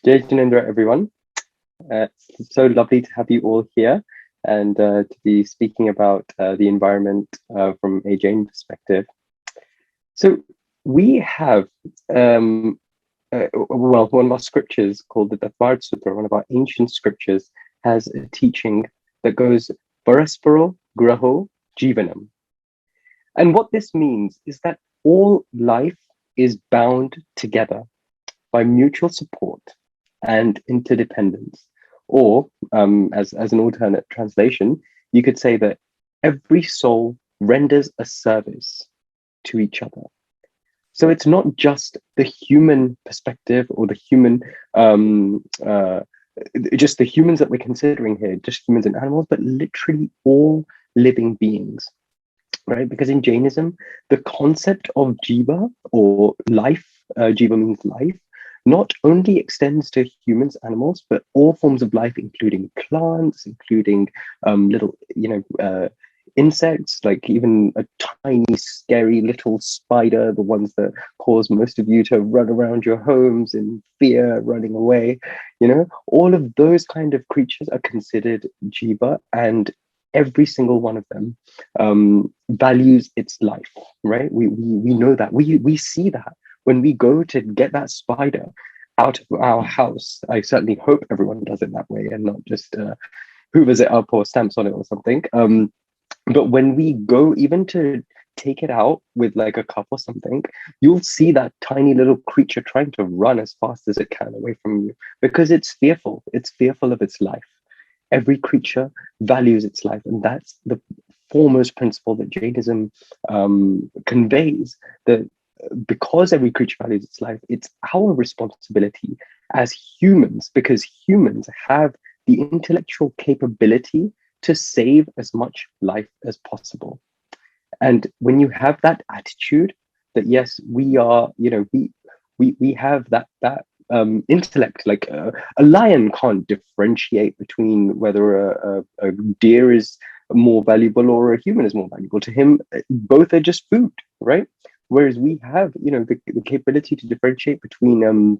Jaineel, everyone. It's so lovely to have you all here and to be speaking about the environment from a Jain perspective. So we have, one of our scriptures called the Dharma Sutra, one of our ancient scriptures, has a teaching that goes Parasparo Graho Jivanam. And what this means is that all life is bound together by mutual support and interdependence. Or, as an alternate translation, you could say that every soul renders a service to each other. So it's not just the human perspective or the human, just the humans that we're considering here, just humans and animals, but literally all living beings, right? Because in Jainism, the concept of jiva or life, jiva means life, not only extends to humans, animals, but all forms of life, including plants, including little, insects, like even a tiny, scary little spider, the ones that cause most of you to run around your homes in fear, running away. All of those kind of creatures are considered jiva, and every single one of them values its life, right? We know that. We see that when we go to get that spider out of our house. I certainly hope everyone does it that way and not just hoovers it up or stamps on it or something. But when we go even to take it out with like a cup or something, you'll see that tiny little creature trying to run as fast as it can away from you because it's fearful. It's fearful of its life. Every creature values its life, and that's the foremost principle that Jainism conveys, that because every creature values its life, it's our responsibility as humans, because humans have the intellectual capability to save as much life as possible. And when you have that attitude that yes, we are, we have that intellect, like a lion can't differentiate between whether a deer is more valuable or a human is more valuable. To him, both are just food, right? Whereas we have, the capability to differentiate between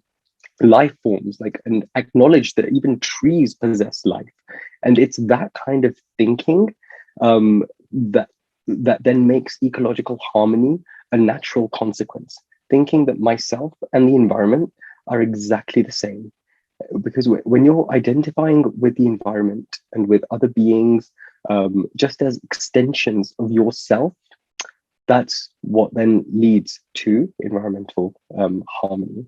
life forms, like, and acknowledge that even trees possess life. And it's that kind of thinking that then makes ecological harmony a natural consequence. Thinking that myself and the environment are exactly the same. Because when you're identifying with the environment and with other beings just as extensions of yourself, that's what then leads to environmental harmony.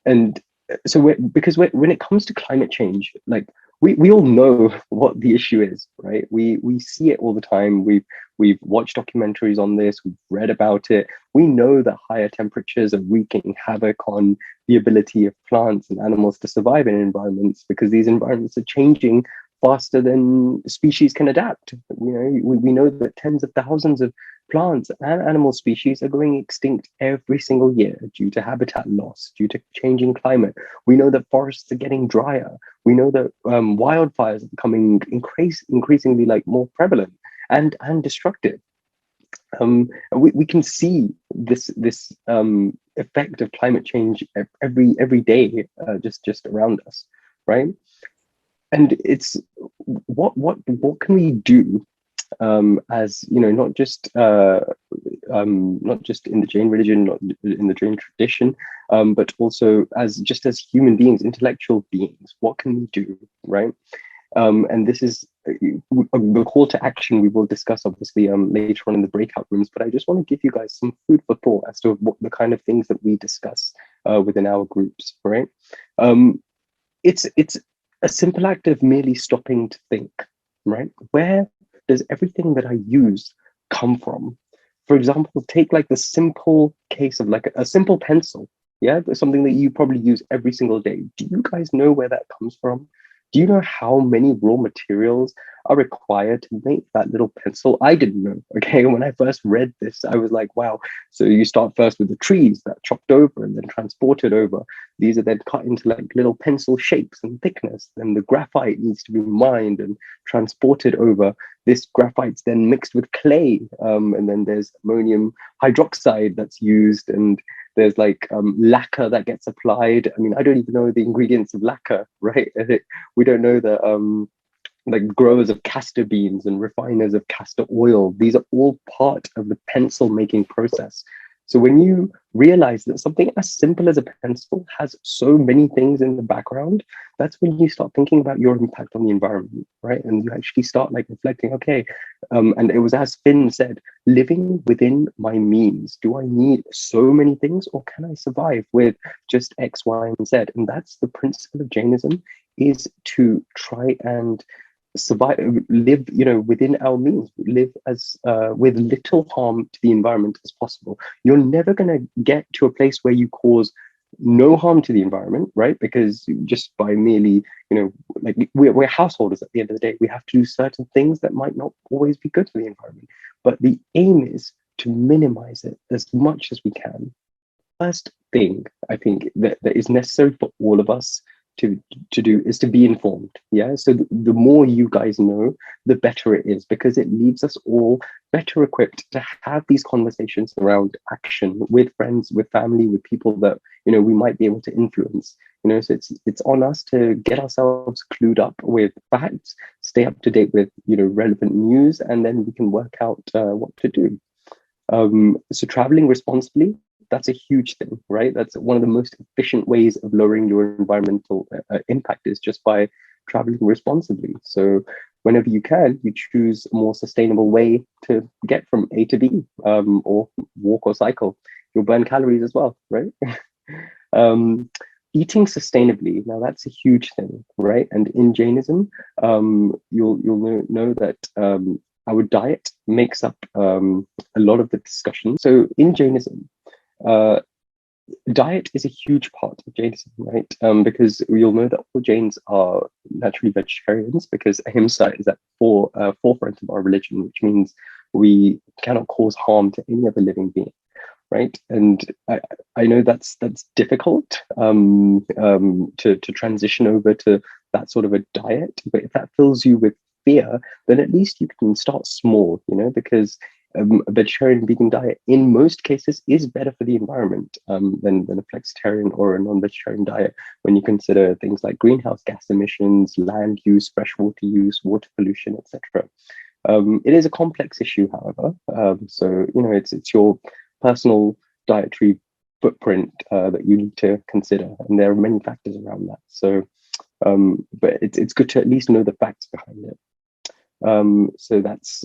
And so when it comes to climate change, like we all know what the issue is, right? We see it all the time. We've watched documentaries on this, we've read about it. We know that higher temperatures are wreaking havoc on the ability of plants and animals to survive in environments, because these environments are changing faster than species can adapt. We know that tens of thousands of plants and animal species are going extinct every single year due to habitat loss, due to changing climate. We know that forests are getting drier. We know that wildfires are becoming increasingly like more prevalent and destructive. We can see this effect of climate change every day, just around us, right? And it's what can we do as not just in the Jain religion, not in the Jain tradition, but also as human beings, intellectual beings. What can we do, right? And this is the call to action we will discuss obviously later on in the breakout rooms. But I just want to give you guys some food for thought as to what the kind of things that we discuss within our groups, right? It's a simple act of merely stopping to think, right? Where does everything that I use come from? For example, take like the simple case of like a simple pencil. Yeah, something that you probably use every single day. Do you guys know where that comes from? Do you know how many raw materials are required to make that little pencil? I didn't know. Okay, when I first read this, I was like, wow. So you start first with the trees that are chopped over and then transported over. These are then cut into like little pencil shapes and thickness. Then the graphite needs to be mined and transported over. This graphite's then mixed with clay, and then there's ammonium hydroxide that's used, and There's like lacquer that gets applied. I mean, I don't even know the ingredients of lacquer, right? We don't know the like growers of castor beans and refiners of castor oil. These are all part of the pencil making process. So when you realize that something as simple as a pencil has so many things in the background, that's when you start thinking about your impact on the environment, right? And you actually start like reflecting, okay, and it was as Finn said, living within my means. Do I need so many things, or can I survive with just X, Y, and Z? And that's the principle of Jainism, is to try and survive, live, within our means, live as with little harm to the environment as possible. You're never going to get to a place where you cause no harm to the environment, right? Because just by merely, like we're householders at the end of the day, we have to do certain things that might not always be good for the environment. But the aim is to minimize it as much as we can. First thing I think that is necessary for all of us to do is to be informed. Yeah. So the more you guys know, the better it is, because it leaves us all better equipped to have these conversations around action with friends, with family, with people that we might be able to influence. So it's on us to get ourselves clued up with facts, stay up to date with relevant news, and then we can work out what to do. So traveling responsibly, that's a huge thing, right? That's one of the most efficient ways of lowering your environmental impact, is just by traveling responsibly. So whenever you can, you choose a more sustainable way to get from A to B, or walk or cycle. You'll burn calories as well, right? Eating sustainably, now that's a huge thing, right? And in Jainism, you'll know that our diet makes up a lot of the discussion. So in Jainism, diet is a huge part of Jainism, right? Because you'll know that all Jains are naturally vegetarians, because ahimsa is at the forefront of our religion, which means we cannot cause harm to any other living being, right? And I know that's difficult to transition over to that sort of a diet, but if that fills you with fear, then at least you can start small, because a vegetarian vegan diet in most cases is better for the environment than a flexitarian or a non-vegetarian diet, when you consider things like greenhouse gas emissions, land use, freshwater use, water pollution, etc. It is a complex issue, however. So it's your personal dietary footprint that you need to consider, and there are many factors around that. So but it's good to at least know the facts behind it. So that's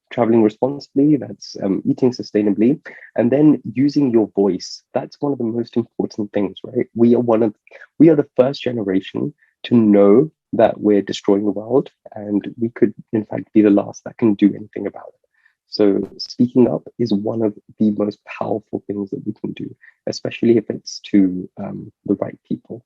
traveling responsibly, that's eating sustainably, and then using your voice. That's one of the most important things, right? We are the first generation to know that we're destroying the world, and we could in fact be the last that can do anything about it. So speaking up is one of the most powerful things that we can do, especially if it's to the right people.